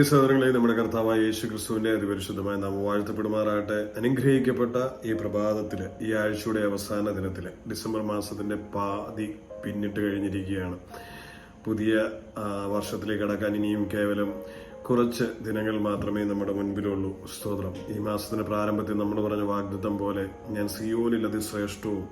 പ്രിയ സഹോദരങ്ങളെ, നമ്മുടെ കർത്താവായ യേശു ക്രിസ്തുവിന്റെ അതിപരിശുദ്ധമായ നാമം വാഴ്ത്തപ്പെടുമാറാകട്ടെ. അനുഗ്രഹിക്കപ്പെട്ട ഈ പ്രഭാതത്തില്, ഈ ആഴ്ചയുടെ അവസാന ദിനത്തില്, ഡിസംബർ മാസത്തിന്റെ പാതി പിന്നിട്ട് കഴിഞ്ഞിരിക്കുകയാണ്. പുതിയ വർഷത്തിലേക്ക് കടക്കാൻ ഇനിയും കേവലം കുറച്ച് ദിനങ്ങൾ മാത്രമേ നമ്മുടെ മുൻപിലുള്ളൂ. സ്തോത്രം. ഈ മാസത്തിന്റെ പ്രാരംഭത്തിൽ നമ്മൾ പറഞ്ഞ വാഗ്ദത്തം പോലെ, ഞാൻ സിയോനിൽ അതിശ്രേഷ്ഠവും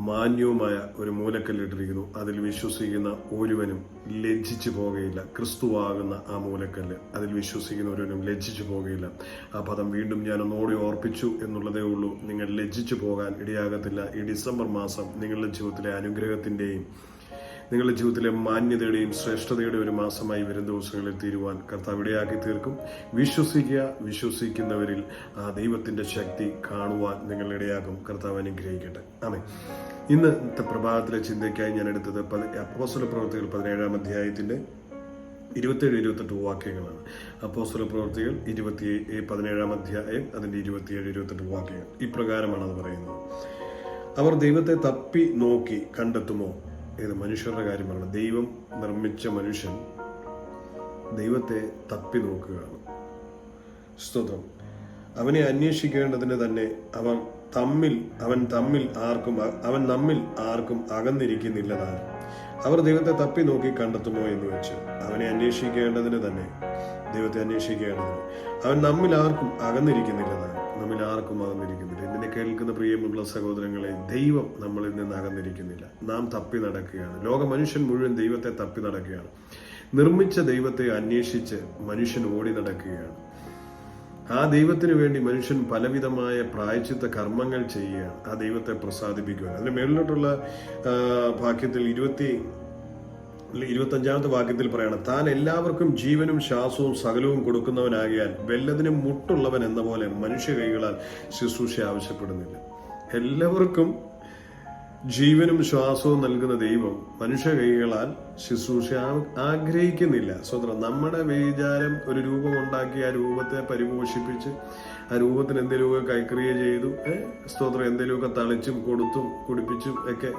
മാന്യവുമായ ഒരു മൂലക്കല്ലിട്ടിരിക്കുന്നു, അതിൽ വിശ്വസിക്കുന്ന ഒരുവനും ലജ്ജിച്ചു പോകുകയില്ല. ക്രിസ്തുവാകുന്ന ആ മൂലക്കല്ല്, അതിൽ വിശ്വസിക്കുന്ന ഒരുവനും ലജ്ജിച്ചു പോകുകയില്ല. ആ പദം വീണ്ടും ഞാൻ ഒന്നോടെ ഓർപ്പിച്ചു എന്നുള്ളതേ ഉള്ളൂ. നിങ്ങൾ ലജ്ജിച്ചു പോകാൻ ഇടയാകത്തില്ല. ഈ ഡിസംബർ മാസം നിങ്ങളുടെ ജീവിതത്തിലെ അനുഗ്രഹത്തിന്റെയും നിങ്ങളുടെ ജീവിതത്തിലെ മാന്യതയുടെയും ശ്രേഷ്ഠതയുടെയും ഒരു മാസമായി വരും ദിവസങ്ങളിൽ തീരുവാൻ കർത്താവ് ഇടയാക്കി തീർക്കും. വിശ്വസിക്കുന്നവരിൽ ആ ദൈവത്തിന്റെ ശക്തി കാണുവാൻ നിങ്ങൾ ഇടയാക്കും. കർത്താവ് അനുഗ്രഹിക്കട്ടെ. ആമേൻ. ഇന്നത്തെ പ്രഭാതത്തിലെ ചിന്തയ്ക്കായി ഞാൻ എടുത്തത് അപ്പോസ്തല പ്രവൃത്തികൾ 17-ാം അധ്യായത്തിന്റെ 27-28 വാക്യങ്ങളാണ്. അപ്പോസ്തല പ്രവൃത്തികൾ 17-ാം അധ്യായം അതിന്റെ 27-28 വാക്യങ്ങൾ ഇപ്രകാരമാണ് അത് പറയുന്നത്. അവർ ദൈവത്തെ തപ്പി നോക്കി കണ്ടെത്തുമോ? ഏത് മനുഷ്യരുടെ കാര്യം പറയണം. ദൈവം നിർമ്മിച്ച മനുഷ്യൻ ദൈവത്തെ തപ്പി നോക്കുകയാണ്. സ്തോത്രം. അവനെ അന്വേഷിക്കേണ്ടതിന് തന്നെ അവൻ നമ്മിൽ ആർക്കും അകന്നിരിക്കുന്നില്ലതാണ്. അവർ ദൈവത്തെ തപ്പി നോക്കി കണ്ടെത്തുമോ എന്ന് വെച്ച് അവനെ അന്വേഷിക്കേണ്ടതിന് തന്നെ, ദൈവത്തെ അന്വേഷിക്കേണ്ടതിന് അവൻ നമ്മിൽ ആർക്കും അകന്നിരിക്കുന്നില്ലതാണ്. എന്നെ കേൾക്കുന്ന പ്രിയമുള്ള സഹോദരങ്ങളെ, ദൈവം നമ്മളിൽ നിന്ന് അകന്നിരിക്കുന്നില്ല. നാം തപ്പി നടക്കുകയാണ്. ലോക മനുഷ്യൻ മുഴുവൻ ദൈവത്തെ തപ്പി നടക്കുകയാണ്. നിർമ്മിച്ച ദൈവത്തെ അന്വേഷിച്ച് മനുഷ്യൻ ഓടി നടക്കുകയാണ്. ആ ദൈവത്തിന് വേണ്ടി മനുഷ്യൻ പലവിധമായ പ്രായശ്ചിത്ത കർമ്മങ്ങൾ ചെയ്യുകയാണ്, ആ ദൈവത്തെ പ്രസാദിപ്പിക്കുകയാണ്. അതിന് മേളിലോട്ടുള്ള വാക്യത്തിൽ 25-ാമത്തെ വാക്യത്തിൽ പറയണം, താൻ എല്ലാവർക്കും ജീവനും ശ്വാസവും സകലവും കൊടുക്കുന്നവനാകിയാൽ വല്ലതിനും മുട്ടുള്ളവൻ എന്ന പോലെ മനുഷ്യ കൈകളാൽ ശുശ്രൂഷ ആവശ്യപ്പെടുന്നില്ല. എല്ലാവർക്കും ജീവനും ശ്വാസവും നൽകുന്ന ദൈവം മനുഷ്യ കൈകളാൽ ശുശ്രൂഷ ആഗ്രഹിക്കുന്നില്ല. സ്വതന്ത്രം. നമ്മുടെ വിചാരം ഒരു രൂപം ഉണ്ടാക്കി ആ രൂപത്തെ പരിപോഷിപ്പിച്ച് ആ രൂപത്തിന് എന്തെങ്കിലുമൊക്കെ കൈക്രിയ ചെയ്തു, സ്തോത്രം, എന്തെങ്കിലുമൊക്കെ തളിച്ചും കൊടുത്തും കുടിപ്പിച്ചും ഒക്കെ.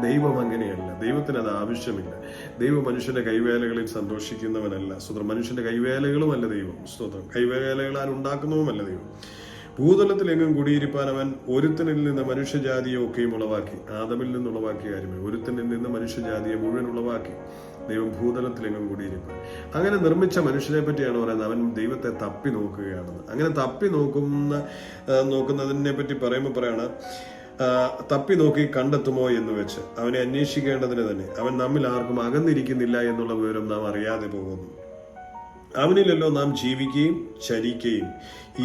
ദൈവം അങ്ങനെയല്ല. ദൈവത്തിന് അത് ആവശ്യമില്ല. ദൈവം മനുഷ്യന്റെ കൈവേലകളിൽ സന്തോഷിക്കുന്നവനല്ല. സ്തോത്രം. മനുഷ്യന്റെ കൈവേലകളുമല്ല ദൈവം. സ്തോത്രം. കൈവേലകളാൽ ഉണ്ടാക്കുന്നതുമല്ല ദൈവം. ഭൂതലത്തിലെങ്ങും കുടിയിരിപ്പാൻ അവൻ ഒരുത്തനിൽ നിന്ന് മനുഷ്യജാതിയെ ഒക്കെയും ഉളവാക്കി. ആദമിൽ നിന്ന് ഉളവാക്കിയ കാര്യമേ, ഒരുത്തനിൽ നിന്ന് മനുഷ്യജാതിയെ മുഴുവൻ ഉളവാക്കി. ദൈവം ഭൂതലത്തിലെങ്ങും കുടിയിരിപ്പാൻ. അങ്ങനെ നിർമ്മിച്ച മനുഷ്യനെ പറ്റിയാണ് പറയുന്നത്, അവൻ ദൈവത്തെ തപ്പി നോക്കുകയാണെന്ന്. അങ്ങനെ തപ്പി നോക്കുന്നതിനെ പറ്റി പറയുമ്പോൾ പറയാണ്, തപ്പി നോക്കി കണ്ടെത്തുമോ എന്ന് വെച്ച് അവനെ അന്വേഷിക്കേണ്ടതിന് തന്നെ അവൻ നമ്മിൽ ആർക്കും അകന്നിരിക്കുന്നില്ല എന്നുള്ള വിവരം നാം അറിയാതെ പോകുന്നു. അവനിലല്ലോ നാം ജീവിക്കുകയും ചരിക്കുകയും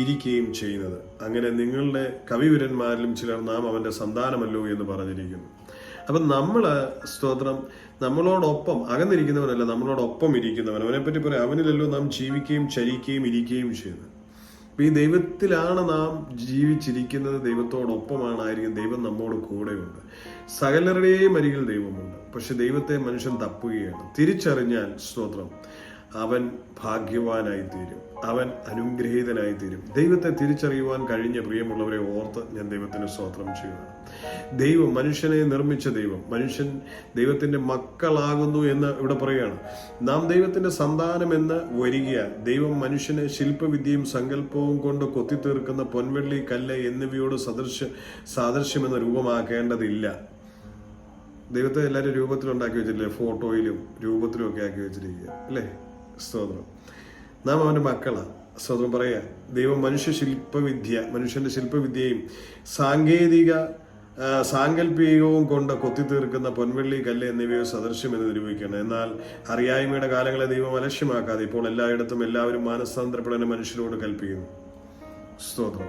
ഇരിക്കുകയും ചെയ്യുന്നത്. അങ്ങനെ നിങ്ങളുടെ കവിവരന്മാരിലും ചിലർ നാം അവന്റെ സന്താനമല്ലോ എന്ന് പറഞ്ഞിരിക്കുന്നു. അപ്പം സ്തോത്രം, നമ്മളോടൊപ്പം അകന്നിരിക്കുന്നവനല്ല, നമ്മളോടൊപ്പം ഇരിക്കുന്നവൻ. അവനെപ്പറ്റി പറയാം, അവനിലല്ലോ നാം ജീവിക്കുകയും ചരിക്കുകയും ഇരിക്കുകയും ചെയ്യുന്നത്. ഈ ദൈവത്തിലാണ് നാം ജീവിച്ചിരിക്കുന്നത്, ദൈവത്തോടൊപ്പമാണായിരിക്കും. ദൈവം നമ്മോട് കൂടെയുണ്ട്. സകലരുടെയും അരികിൽ ദൈവമുണ്ട്. പക്ഷെ ദൈവത്തെ മനുഷ്യൻ തപ്പുകയാണ്. തിരിച്ചറിഞ്ഞാൽ, സ്തോത്രം, അവൻ ഭാഗ്യവാനായി തീരും, അവൻ അനുഗ്രഹീതനായി തീരും. ദൈവത്തെ തിരിച്ചറിയുവാൻ കഴിഞ്ഞ പ്രിയമുള്ളവരെ ഓർത്ത് ഞാൻ ദൈവത്തിന് സ്തോത്രം ചെയ്യുകയാണ്. ദൈവം മനുഷ്യനെ നിർമ്മിച്ച ദൈവം, മനുഷ്യൻ ദൈവത്തിന്റെ മക്കളാകുന്നു എന്ന് ഇവിടെ പറയുകയാണ്. നാം ദൈവത്തിന്റെ സന്താനം എന്ന് വരികയാൽ ദൈവം മനുഷ്യനെ ശില്പവിദ്യയും സങ്കല്പവും കൊണ്ട് കൊത്തിത്തീർക്കുന്ന പൊൻവെള്ളി, കല്ല് എന്നിവയോട് സാദൃശ്യമെന്ന രൂപമാക്കേണ്ടതില്ല. ദൈവത്തെ എല്ലാവരും രൂപത്തിലുണ്ടാക്കി വെച്ചിട്ടില്ലേ? ഫോട്ടോയിലും രൂപത്തിലും ഒക്കെ ആക്കി വെച്ചിരിക്കുക അല്ലേ? സ്തോത്രം. നാം അവന്റെ മക്കളാണ്. സ്തോത്രം. പറയാ, ദൈവം മനുഷ്യന്റെ ശില്പവിദ്യയും സാങ്കല്പികവും കൊണ്ട് കൊത്തിത്തീർക്കുന്ന പൊൻവെള്ളി, കല്ല് എന്നിവയോ സദൃശ്യം എന്ന് നിരൂപിക്കണം. എന്നാൽ അറിയായ്മയുടെ കാലങ്ങളെ ദൈവം അലക്ഷ്യമാക്കാതെ ഇപ്പോൾ എല്ലായിടത്തും എല്ലാവരും മാനസാന്തരപ്പെടാൻ മനുഷ്യരോട് കൽപ്പിക്കുന്നു. സ്തോത്രം.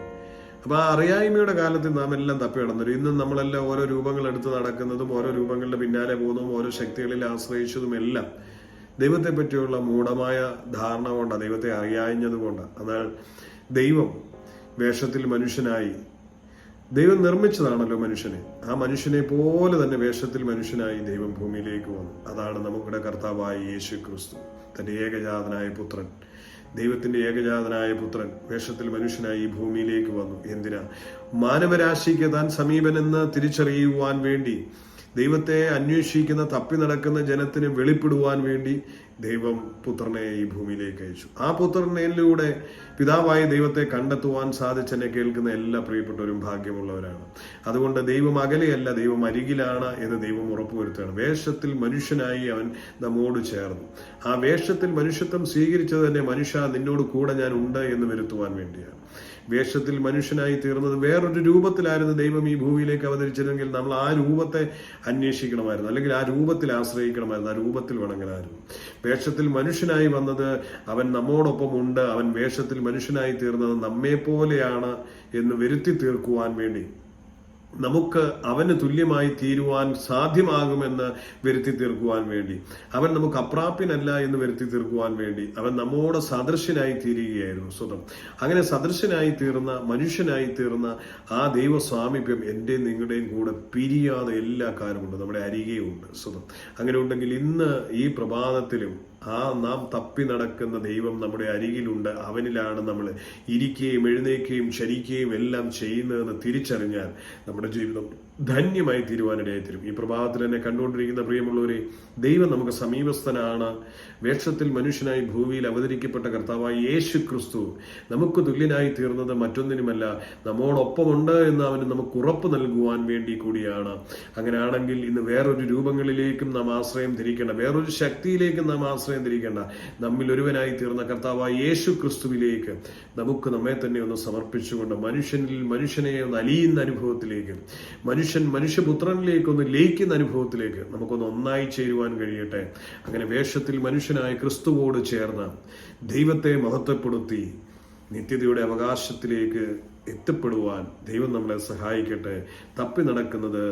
അപ്പൊ ആ അറിയായ്മയുടെ കാലത്തിൽ നാം എല്ലാം തപ്പി കിടന്നു. ഇന്നും നമ്മളെല്ലാം ഓരോ രൂപങ്ങൾ എടുത്ത് നടക്കുന്നതും ഓരോ രൂപങ്ങളുടെ പിന്നാലെ പോകുന്നതും ഓരോ ശക്തികളിൽ ആശ്രയിച്ചതും എല്ലാം ദൈവത്തെ പറ്റിയുള്ള മൂഢമായ ധാരണ കൊണ്ടാണ്, ദൈവത്തെ അറിയാഞ്ഞതുകൊണ്ടാണ്. എന്നാൽ ദൈവം വേഷത്തിൽ മനുഷ്യനായി, ദൈവം നിർമ്മിച്ചതാണല്ലോ മനുഷ്യനെ. ആ മനുഷ്യനെ പോലെ തന്നെ വേഷത്തിൽ മനുഷ്യനായി ദൈവം ഭൂമിയിലേക്ക് വന്നു. അതാണ് നമ്മുടെ കർത്താവായ യേശു ക്രിസ്തു, തന്റെ ഏകജാതനായ പുത്രൻ. ദൈവത്തിന്റെ ഏകജാതനായ പുത്രൻ വേഷത്തിൽ മനുഷ്യനായി ഈ ഭൂമിയിലേക്ക് വന്നു. എന്തിനാ? മാനവരാശിക്ക് താൻ സമീപനെന്ന് തിരിച്ചറിയുവാൻ വേണ്ടി, ദൈവത്തെ അന്വേഷിക്കുന്ന തപ്പി നടക്കുന്ന ജനത്തിന് വെളിപ്പെടുവാൻ വേണ്ടി ദൈവം പുത്രനെ ഈ ഭൂമിയിലേക്ക് അയച്ചു. ആ പുത്രനിലൂടെ പിതാവായ ദൈവത്തെ കണ്ടെത്തുവാൻ സാധിച്ചെന്നെ കേൾക്കുന്ന എല്ലാ പ്രിയപ്പെട്ടവരും ഭാഗ്യമുള്ളവരാണ്. അതുകൊണ്ട് ദൈവം അകലെയല്ല, ദൈവം അരികിലാണ് എന്ന് ദൈവം ഉറപ്പുവരുത്തുകയാണ്. വേഷത്തിൽ മനുഷ്യനായി അവൻ നമ്മോട് ചേർന്നു. ആ വേഷത്തിൽ മനുഷ്യത്വം സ്വീകരിച്ചത് തന്നെ മനുഷ്യ നിന്നോട് കൂടെ ഞാൻ ഉണ്ട് എന്ന് വരുത്തുവാൻ വേണ്ടിയാണ്. വേഷത്തിൽ മനുഷ്യനായി തീർന്നത് വേറൊരു രൂപത്തിലായിരുന്നു ദൈവം ഈ ഭൂമിയിലേക്ക് അവതരിച്ചിരുന്നെങ്കിൽ നമ്മൾ ആ രൂപത്തെ അന്വേഷിക്കണമായിരുന്നു, അല്ലെങ്കിൽ ആ രൂപത്തിൽ ആശ്രയിക്കണമായിരുന്നു, ആ രൂപത്തിൽ വണങ്ങലായിരുന്നു. വേഷത്തിൽ മനുഷ്യനായി വന്നത് അവൻ നമ്മോടൊപ്പം ഉണ്ട്, അവൻ വേഷത്തിൽ മനുഷ്യനായി തീർന്നത് നമ്മെ പോലെയാണ് എന്ന് വരുത്തി തീർക്കുവാൻ വേണ്ടി, നമുക്ക് അവന് തുല്യമായി തീരുവാൻ സാധ്യമാകുമെന്ന് വരുത്തി തീർക്കുവാൻ വേണ്ടി, അവൻ നമുക്ക് അപ്രാപ്യനല്ല എന്ന് വരുത്തി തീർക്കുവാൻ വേണ്ടി അവൻ നമ്മോട് സദൃശ്യനായി തീരുകയായിരുന്നു സ്വതം. അങ്ങനെ സദൃശ്യനായി തീർന്ന, മനുഷ്യനായി തീർന്ന ആ ദൈവ സ്വാമീപ്യം എൻ്റെ നിങ്ങളുടെയും കൂടെ പിരിയാതെ എല്ലാ കാലമുണ്ട്, നമ്മുടെ അരികെയുണ്ട് സ്വതം. അങ്ങനെ ഉണ്ടെങ്കിൽ ഇന്ന് ഈ പ്രഭാതത്തിലും ആ നാം തപ്പി നടക്കുന്ന ദൈവം നമ്മുടെ അരികിലുണ്ട്. അവനിലാണ് നമ്മൾ ഇരിക്കുകയും എഴുന്നേക്കുകയും ചരിക്കുകയും എല്ലാം ചെയ്യുന്നതെന്ന് തിരിച്ചറിഞ്ഞാൽ നമ്മുടെ ജീവിതം ധന്യമായി തീരുവാനിടയായി തീരും. ഈ പ്രഭാതത്തിൽ എന്നെ കണ്ടുകൊണ്ടിരിക്കുന്ന പ്രിയമുള്ളവരെ, ദൈവം നമുക്ക് സമീപസ്ഥനാണ്. വേഷത്തിൽ മനുഷ്യനായി ഭൂമിയിൽ അവതരിക്കപ്പെട്ട കർത്താവായ യേശു ക്രിസ്തു നമുക്ക് തുല്യനായി തീർന്നത് മറ്റൊന്നിനുമല്ല, നമ്മോടൊപ്പമുണ്ട് എന്ന് അവന് നമുക്ക് ഉറപ്പ് നൽകുവാൻ വേണ്ടി കൂടിയാണ്. അങ്ങനെയാണെങ്കിൽ ഇന്ന് വേറൊരു രൂപങ്ങളിലേക്കും നാം ആശ്രയം തിരിക്കേണ്ട, വേറൊരു ശക്തിയിലേക്കും നാം ആശ്രയം തിരിക്കേണ്ട, നമ്മിൽ ഒരുവനായി തീർന്ന കർത്താവായ യേശു ക്രിസ്തുവിലേക്ക് നമുക്ക് നമ്മെ തന്നെ ഒന്ന് സമർപ്പിച്ചുകൊണ്ട് മനുഷ്യനിൽ മനുഷ്യനെ ഒന്ന് അലിയുന്ന അനുഭവത്തിലേക്ക്, മനുഷ്യപുത്രനിലേക്കൊന്ന് ലയിക്കുന്ന അനുഭവത്തിലേക്ക് നമുക്കൊന്ന് ഒന്നായി ചേരുവാൻ കഴിയട്ടെ. അങ്ങനെ വേഷത്തിൽ മനുഷ്യനായ ക്രിസ്തുവോട് ചേർന്ന് ദൈവത്തെ മഹത്വപ്പെടുത്തി നിത്യതയുടെ അവകാശത്തിലേക്ക് എത്തിപ്പെടുവാൻ ദൈവം നമ്മളെ സഹായിക്കട്ടെ. തപ്പി നടക്കുന്നത്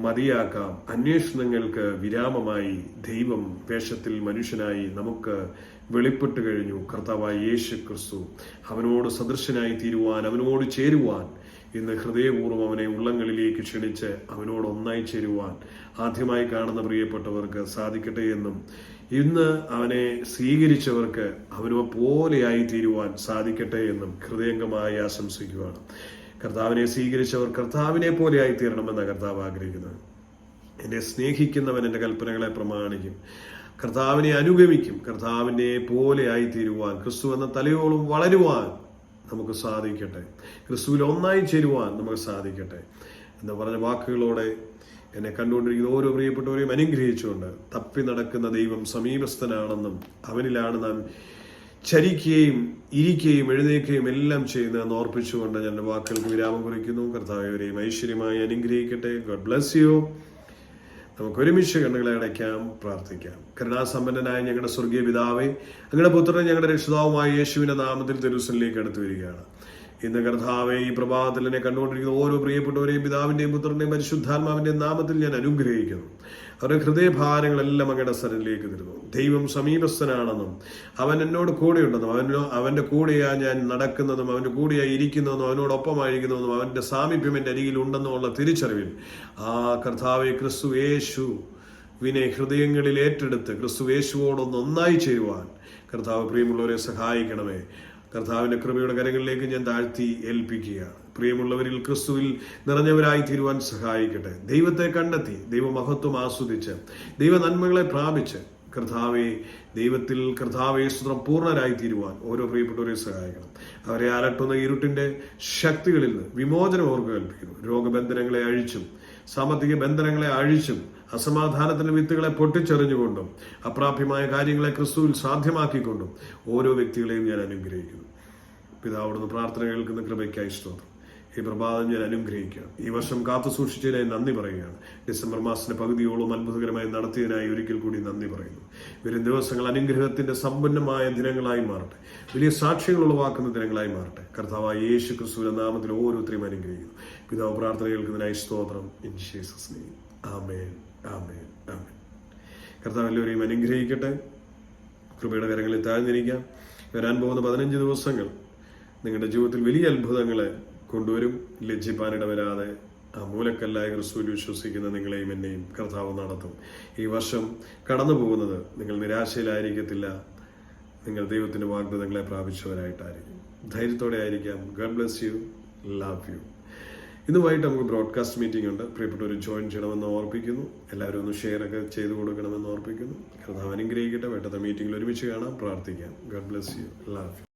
മതിയാക്കാം. അന്വേഷണങ്ങൾക്ക് വിരാമമായി ദൈവം വേഷത്തിൽ മനുഷ്യനായി നമുക്ക് വെളിപ്പെട്ടു കഴിഞ്ഞു. കർത്താവായ യേശു ക്രിസ്തു അവനോട് സദൃശനായി തീരുവാൻ, അവനോട് ചേരുവാൻ ഇന്ന് ഹൃദയപൂർവ്വം അവനെ ഉള്ളങ്ങളിലേക്ക് ക്ഷണിച്ച് അവനോട് ഒന്നായി ചേരുവാൻ ആദ്യമായി കാണുന്ന പ്രിയപ്പെട്ടവർക്ക് സാധിക്കട്ടെ എന്നും, ഇന്ന് അവനെ സ്വീകരിച്ചവർക്ക് അവനോ പോലെയായി തീരുവാൻ സാധിക്കട്ടെ എന്നും ഹൃദയംഗമായി ആശംസിക്കുകയാണ്. കർത്താവിനെ സ്വീകരിച്ചവർ കർത്താവിനെ പോലെയായി തീരണമെന്ന കർത്താവ് ആഗ്രഹിക്കുന്നത്. എന്നെ സ്നേഹിക്കുന്നവൻ എൻ്റെ കൽപ്പനകളെ പ്രമാണിക്കും, കർത്താവിനെ അനുഗമിക്കും. കർത്താവിനെ പോലെയായി തീരുവാൻ, ക്രിസ്തു എന്ന തലയോളം വളരുവാൻ നമുക്ക് സാധിക്കട്ടെ. ക്രിസ്തുവിൽ ഒന്നായി ചേരുവാൻ നമുക്ക് സാധിക്കട്ടെ എന്ന് പറഞ്ഞ വാക്കുകളോടെ എന്നെ കണ്ടുകൊണ്ടിരിക്കുന്ന ഓരോ പ്രിയപ്പെട്ടവരെയും അനുഗ്രഹിച്ചുകൊണ്ട്, തപ്പി നടക്കുന്ന ദൈവം സമീപസ്ഥനാണെന്നും അവനിലാണ് നാം ചരിക്കുകയും ഇരിക്കുകയും എഴുന്നേക്കുകയും എല്ലാം ചെയ്യുന്നതെന്ന് ഓർപ്പിച്ചുകൊണ്ട് ഞാൻ എൻ്റെ വാക്കുകൾക്ക് വിരാമം കുറിക്കുന്നു. കർത്താവരെയും ഐശ്വര്യമായി അനുഗ്രഹിക്കട്ടെ. God bless you. നമുക്ക് ഒരുമിച്ച് കണ്ണുകളെ അടയ്ക്കാം, പ്രാർത്ഥിക്കാം. കരുണാസമ്പന്നനായ ഞങ്ങളുടെ സ്വർഗീയ പിതാവേ, അങ്ങയുടെ പുത്രനെ ഞങ്ങളുടെ രക്ഷിതാവുമായ യേശുവിന്റെ നാമത്തിൽ ജെറുസലേമിലേക്ക് അടുത്തു വരികയാണ്. ഇന്ന് കർത്താവേ, ഈ പ്രഭാതത്തിൽ എന്നെ കണ്ടുകൊണ്ടിരിക്കുന്ന ഓരോ പ്രിയപ്പെട്ടവരെയും പിതാവിന്റെയും പുത്രന്റെയും പരിശുദ്ധാത്മാവിന്റെയും നാമത്തിൽ ഞാൻ അനുഗ്രഹിക്കുന്നു. അവരുടെ ഹൃദയഭാരങ്ങളെല്ലാം അങ്ങയുടെ സന്നിധിയിലേക്ക് തരുന്നു. ദൈവം സമീപസ്ഥനാണെന്നും അവൻ എന്നോട് കൂടെയുണ്ടെന്നും അവന്റെ കൂടെയാ ഞാൻ നടക്കുന്നതും അവന്റെ കൂടെയായി ഇരിക്കുന്നതെന്നും അവനോടൊപ്പമായിരിക്കുന്നതെന്നും അവന്റെ സാമീപ്യം എൻ്റെ അരികിൽ ഉണ്ടെന്നുമുള്ള തിരിച്ചറിവിൽ ആ കർത്താവെ ക്രിസ്തു യേശുവിനെ ഹൃദയങ്ങളിൽ ഏറ്റെടുത്ത് ക്രിസ്തു യേശുവോടൊന്ന് ഒന്നായി ചേരുവാൻ കർത്താവ് പ്രിയമുള്ളവരെ സഹായിക്കണമേ. കർത്താവിന്റെ കൃപയുടെ കരങ്ങളിലേക്ക് ഞാൻ താഴ്ത്തി ഏൽപ്പിക്കുകയാണ്. പ്രിയമുള്ളവരിൽ ക്രിസ്തുവിൽ നിറഞ്ഞവരായി തീരുവാൻ സഹായിക്കട്ടെ. ദൈവത്തെ കണ്ടെത്തി, ദൈവമഹത്വം ആസ്വദിച്ച്, ദൈവ നന്മകളെ പ്രാപിച്ച് ദൈവത്തിൽ കർത്താവേ സ്തുത്രം പൂർണ്ണരായി തീരുവാൻ ഓരോ പ്രിയപ്പെട്ടവരെ സഹായിക്കണം. അവരെ അലട്ടുന്ന ഇരുട്ടിന്റെ ശക്തികളിൽ നിന്ന് വിമോചനം ഓർക്ക് കൽപ്പിക്കുന്നു. രോഗബന്ധനങ്ങളെ അഴിച്ചും സാമ്പത്തിക ബന്ധനങ്ങളെ അഴിച്ചും അസമാധാനത്തിന്റെ വിത്തുകളെ പൊട്ടിച്ചെറിഞ്ഞുകൊണ്ടും അപ്രാപ്യമായ കാര്യങ്ങളെ ക്രിസ്തുവിൽ സാധ്യമാക്കിക്കൊണ്ടും ഓരോ വ്യക്തികളെയും ഞാൻ അനുഗ്രഹിക്കുന്നു. പിതാവോടൊന്ന് പ്രാർത്ഥന കേൾക്കുന്ന കൃപയ്ക്കായി സ്തോത്രം. ഈ പ്രഭാതം ഞാൻ അനുഗ്രഹിക്കുകയാണ്. ഈ വർഷം കാത്തു സൂക്ഷിച്ചതിനായി നന്ദി പറയുകയാണ്. ഡിസംബർ മാസത്തിന്റെ പകുതിയോളം അത്ഭുതകരമായി നടത്തിയതിനായി ഒരിക്കൽ കൂടി നന്ദി പറയുന്നു. വരും ദിവസങ്ങൾ അനുഗ്രഹത്തിന്റെ സമ്പന്നമായ ദിനങ്ങളായി മാറട്ടെ. വലിയ സാക്ഷ്യങ്ങൾ ഉളവാക്കുന്ന ദിനങ്ങളായി മാറട്ടെ. കർത്താവായ യേശു ക്രിസ്തുവിന്റെ നാമത്തിൽ ഓരോരുത്തരെയും അനുഗ്രഹിക്കുന്നു. പിതാവ് പ്രാർത്ഥന കേൾക്കുന്നതിനായി സ്തോത്രം. In Jesus name. ആമേൻ, ആമേൻ, ആമേൻ. കർത്താവ് എല്ലാവരെയും അനുഗ്രഹിക്കട്ടെ. കൃപയുടെ കരങ്ങളിൽ താഴ്ന്നിരിക്കാം. വരാൻ പോകുന്ന 15 ദിവസങ്ങൾ നിങ്ങളുടെ ജീവിതത്തിൽ വലിയ അത്ഭുതങ്ങളെ കൊണ്ടുവരും. ലജ്ജിപ്പാനിടവരാതെ ആ മൂലക്കല്ലായ ക്രിസ്തുവിൽ വിശ്വസിക്കുന്ന നിങ്ങളെയും എന്നെയും കർത്താവ് നടത്തും. ഈ വർഷം കടന്നു പോകുന്നത് നിങ്ങൾ നിരാശയിലായിരിക്കത്തില്ല. നിങ്ങൾ ദൈവത്തിന്റെ വാഗ്ദത്തങ്ങളെ പ്രാപിച്ചവരായിട്ടായിരിക്കും. ധൈര്യത്തോടെ ആയിരിക്കാം. God bless you. Love you. ഇന്ന് വൈകിട്ട് നമുക്ക് ബ്രോഡ്കാസ്റ്റ് മീറ്റിംഗ് ഉണ്ട്. പ്രിയപ്പെട്ടവർ ജോയിൻ ചെയ്യണമെന്ന് ഓർപ്പിക്കുന്നു. എല്ലാവരും ഒന്ന് ഷെയർ ഒക്കെ ചെയ്ത് കൊടുക്കണമെന്ന് ഓർപ്പിക്കുന്നു. കർത്താവ് അനുഗ്രഹിക്കട്ടെ. വേണ്ടത്തെ മീറ്റിംഗിൽ ഒരുമിച്ച് കാണാം, പ്രാർത്ഥിക്കാം. God bless you. ലവ്.